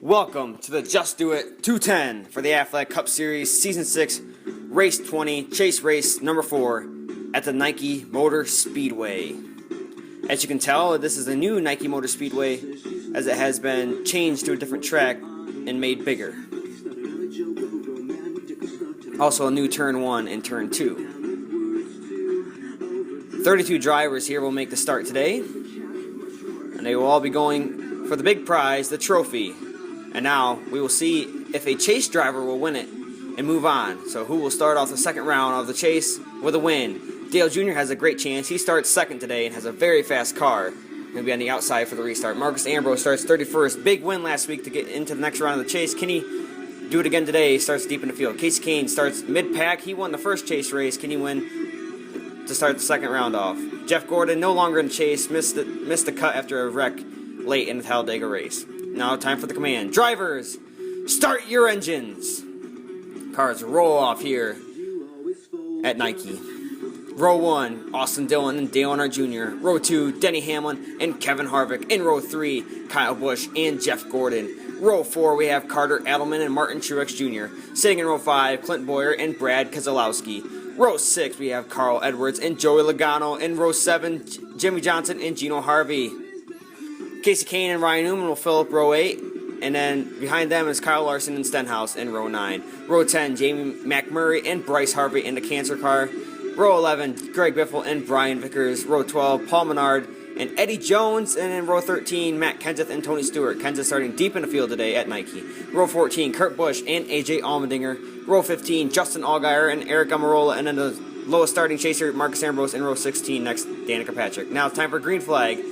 Welcome to the Just Do It 210 for the Aflac Cup Series Season 6, Race 20, Chase Race number 4 at the Nike Motor Speedway. As you can tell, this is a new Nike Motor Speedway as it has been changed to a different track and made bigger. Also a new Turn 1 and Turn 2. 32 drivers here will make the start today, and they will all be going for the big prize, the trophy. And now we will see if a chase driver will win it and move on. So who will start off the second round of the chase with a win? Dale Jr. has a great chance. He starts second today and has a very fast car. He'll be on the outside for the restart. Marcus Ambrose starts 31st. Big win last week to get into the next round of the chase. Can he do it again today? He starts deep in the field. Kasey Kahne starts mid-pack. He won the first chase race. Can he win to start the second round off? Jeff Gordon, no longer in the chase, missed the cut after a wreck late in the Talladega race. Now time for the command. Drivers, start your engines. Cars roll off here at Nike. Row 1, Austin Dillon and Dale Earnhardt Jr. Row 2, Denny Hamlin and Kevin Harvick. In row 3, Kyle Busch and Jeff Gordon. Row 4, we have Carter Adelman and Martin Truex Jr. Sitting in row 5, Clint Bowyer and Brad Keselowski. Row 6, we have Carl Edwards and Joey Logano. In row 7, Jimmie Johnson and Gino Harvey. Kasey Kahne and Ryan Newman will fill up row 8, and then behind them is Kyle Larson and Stenhouse in row 9. Row 10, Jamie McMurray and Bryce Harvey in the cancer car. Row 11, Greg Biffle and Brian Vickers. Row 12, Paul Menard and Eddie Jones. And in row 13, Matt Kenseth and Tony Stewart. Kenseth starting deep in the field today at Nike. Row 14, Kurt Busch and AJ Allmendinger. Row 15, Justin Allgaier and Eric Almirola. And then the lowest starting chaser, Marcus Ambrose in row 16, next Danica Patrick. Now it's time for green flag.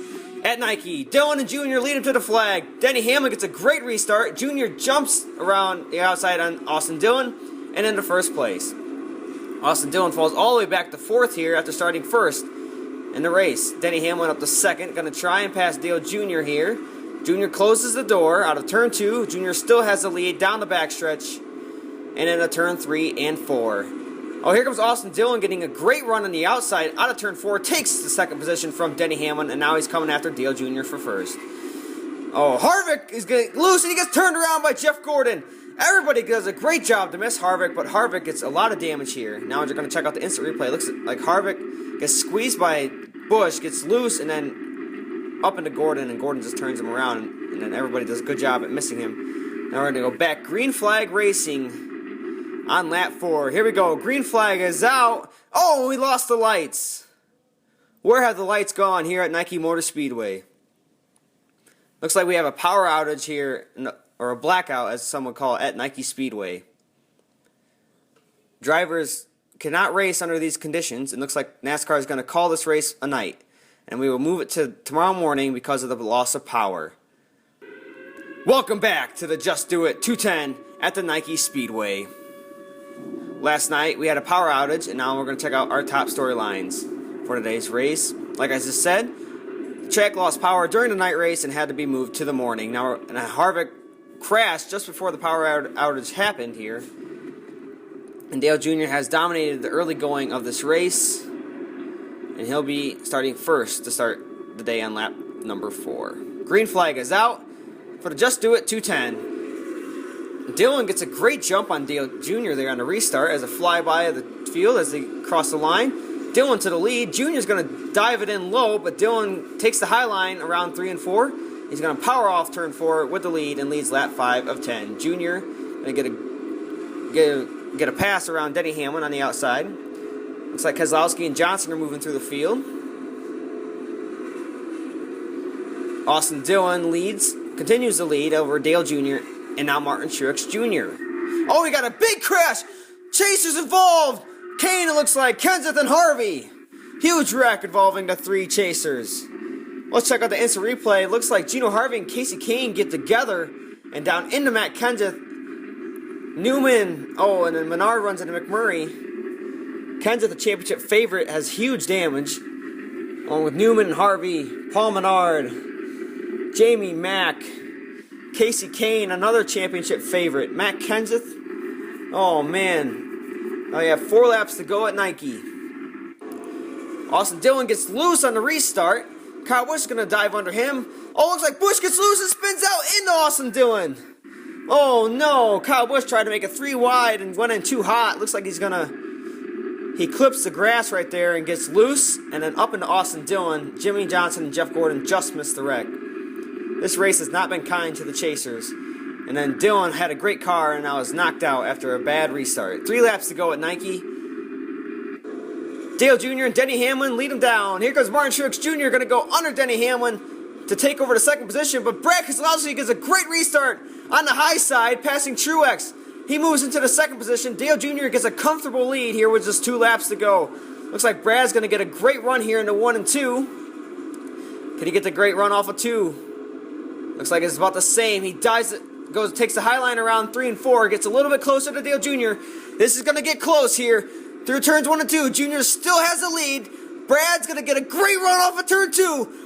At Nike, Dillon and Jr. lead him to the flag. Denny Hamlin gets a great restart. Jr. jumps around the outside on Austin Dillon and into first place. Austin Dillon falls all the way back to 4th here after starting first in the race. Denny Hamlin up to 2nd, going to try and pass Dale Jr. here. Jr. closes the door out of turn 2. Jr. still has the lead down the backstretch and into turn 3 and 4. Oh, here comes Austin Dillon getting a great run on the outside out of turn 4. Takes the second position from Denny Hamlin, and now he's coming after Dale Jr. for first. Oh, Harvick is getting loose, and he gets turned around by Jeff Gordon. Everybody does a great job to miss Harvick, but Harvick gets a lot of damage here. Now we're going to check out the instant replay. It looks like Harvick gets squeezed by Busch, gets loose, and then up into Gordon, and Gordon just turns him around, and then everybody does a good job at missing him. Now we're going to go back. Green flag racing on lap 4. Here we go. Green flag is out. Oh, we lost the lights. Where have the lights gone here at Nike Motor Speedway? Looks like we have a power outage here, or a blackout as some would call it, at Nike Speedway. Drivers cannot race under these conditions. It looks like NASCAR is going to call this race a night, and we will move it to tomorrow morning because of the loss of power. Welcome back to the Just Do It 210 at the Nike Speedway. Last night we had a power outage, and now we're going to check out our top storylines for today's race. Like I just said, the track lost power during the night race and had to be moved to the morning. Now, Harvick crashed just before the power outage happened here, and Dale Jr. has dominated the early going of this race, and he'll be starting first to start the day on lap number 4. Green flag is out for the Just Do It 210. Dillon gets a great jump on Dale Jr. there on the restart as a flyby of the field as they cross the line. Dillon to the lead. Jr.'s going to dive it in low, but Dillon takes the high line around 3 and 4. He's going to power off turn 4 with the lead and leads lap 5 of 10. Jr. going to get a pass around Denny Hamlin on the outside. Looks like Keselowski and Johnson are moving through the field. Austin Dillon continues to lead over Dale Jr. and now Martin Truex Jr. Oh, we got a big crash! Chasers involved! Kahne, it looks like, Kenseth and Harvey. Huge wreck involving the 3 chasers. Let's check out the instant replay. It looks like Gino Harvey and Kasey Kahne get together and down into Matt Kenseth. Newman, and then Menard runs into McMurray. Kenseth, the championship favorite, has huge damage. Along with Newman and Harvey, Paul Menard, Jamie Mack, Kasey Kahne, another championship favorite. Matt Kenseth. Oh, man. Now you have 4 laps to go at Nike. Austin Dillon gets loose on the restart. Kyle Busch is going to dive under him. Oh, looks like Busch gets loose and spins out into Austin Dillon. Oh no, Kyle Busch tried to make it 3 wide and went in too hot. Looks like he clips the grass right there and gets loose, and then up into Austin Dillon. Jimmie Johnson and Jeff Gordon just missed the wreck. This race has not been kind to the chasers. And then Dillon had a great car and now is knocked out after a bad restart. 3 laps to go at Nike. Dale Jr. and Denny Hamlin lead him down. Here goes Martin Truex Jr. going to go under Denny Hamlin to take over the second position, but Brad Keselowski gets a great restart on the high side, passing Truex. He moves into the second position. Dale Jr. gets a comfortable lead here with just 2 laps to go. Looks like Brad's going to get a great run here into 1 and 2. Can he get the great run off of 2? Looks like it's about the same. He takes the high line around 3 and 4, gets a little bit closer to Dale Jr. This is going to get close here. Through turns 1 and 2, Jr. still has the lead. Brad's going to get a great run off of turn 2.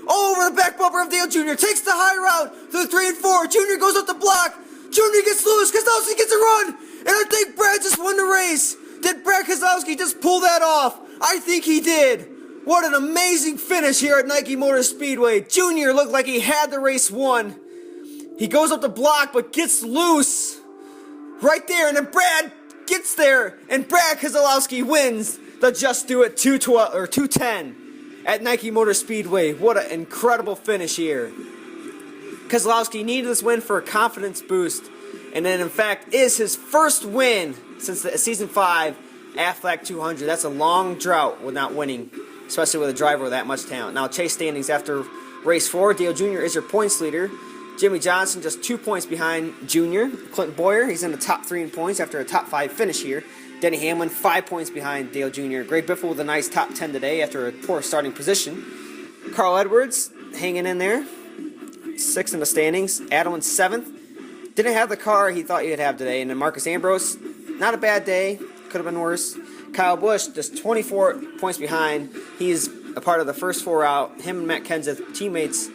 Over the back bumper of Dale Jr. Takes the high route through 3 and 4. Jr. goes up the block. Jr. gets loose. Keselowski gets a run. And I think Brad just won the race. Did Brad Keselowski just pull that off? I think he did. What an amazing finish here at Nike Motor Speedway. Jr. looked like he had the race won. He goes up the block but gets loose right there. And then Brad gets there. And Brad Keselowski wins the Just Do It 210 at Nike Motor Speedway. What an incredible finish here. Keselowski needed this win for a confidence boost, and then in fact is his first win since the season 5 Aflac 200. That's a long drought with not winning, especially with a driver with that much talent. Now chase standings after race 4, Dale Jr. is your points leader. Jimmie Johnson just 2 points behind Jr. Clinton Boyer, he's in the top 3 in points after a top 5 finish here. Denny Hamlin 5 points behind Dale Jr. Greg Biffle with a nice top 10 today after a poor starting position. Carl Edwards hanging in there, 6th in the standings. Adelman 7th. Didn't have the car he thought he'd have today. And then Marcus Ambrose, not a bad day. Could have been worse. Kyle Busch just 24 points behind. He's a part of the first 4 out. Him and Matt Kenseth, teammates.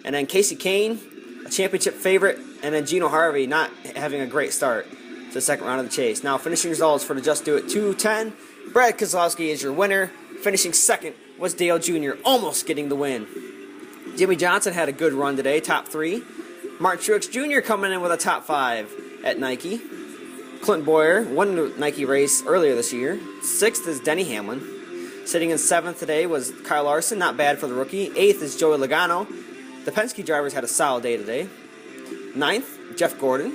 And then Casey Kane, a championship favorite. And then Gino Harvey not having a great start to the second round of the chase. Now finishing results for the Just Do It 210. Brad Keselowski is your winner. Finishing second was Dale Jr. almost getting the win. Jimmie Johnson had a good run today, top 3. Martin Truex Jr. coming in with a top 5 at Nike. Clinton Boyer won the Nike race earlier this year. 6th is Denny Hamlin. Sitting in 7th today was Kyle Larson, not bad for the rookie. 8th is Joey Logano. The Penske drivers had a solid day today. 9th, Jeff Gordon.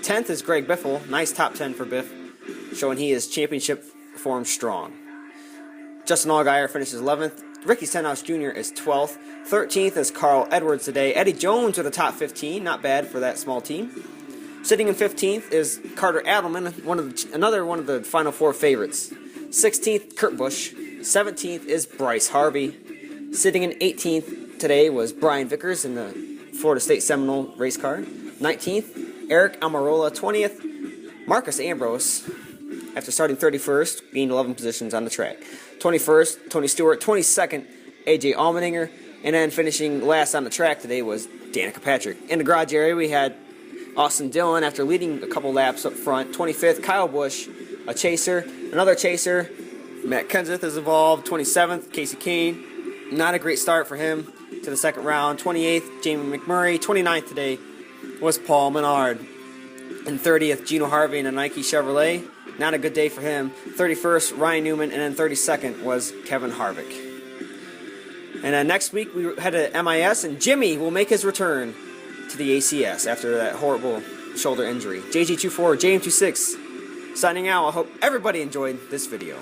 10th is Greg Biffle. Nice top 10 for Biff, showing he is championship form strong. Justin Allgaier finishes 11th. Ricky Stenhouse Jr. is 12th. 13th is Carl Edwards today. Eddie Jones with a top 15. Not bad for that small team. Sitting in 15th is Carter Adelman, another one of the Final 4 favorites. 16th, Kurt Busch. 17th is Bryce Harvey. Sitting in 18th today was Brian Vickers in the Florida State Seminole race car. 19th, Eric Almirola. 20th, Marcus Ambrose. After starting 31st, gained 11 positions on the track. 21st, Tony Stewart. 22nd, AJ Allmendinger. And then finishing last on the track today was Danica Patrick. In the garage area, we had Austin Dillon after leading a couple laps up front. 25th, Kyle Busch, a chaser. Another chaser, Matt Kenseth is involved. 27th, Casey Kane. Not a great start for him to the second round. 28th, Jamie McMurray. 29th today was Paul Menard. And 30th, Gino Harvey in a Nike Chevrolet. Not a good day for him. 31st, Ryan Newman. And then 32nd was Kevin Harvick. And then next week we head to MIS, and Jimmy will make his return to the ACS after that horrible shoulder injury. JG24, JM26, signing out. I hope everybody enjoyed this video.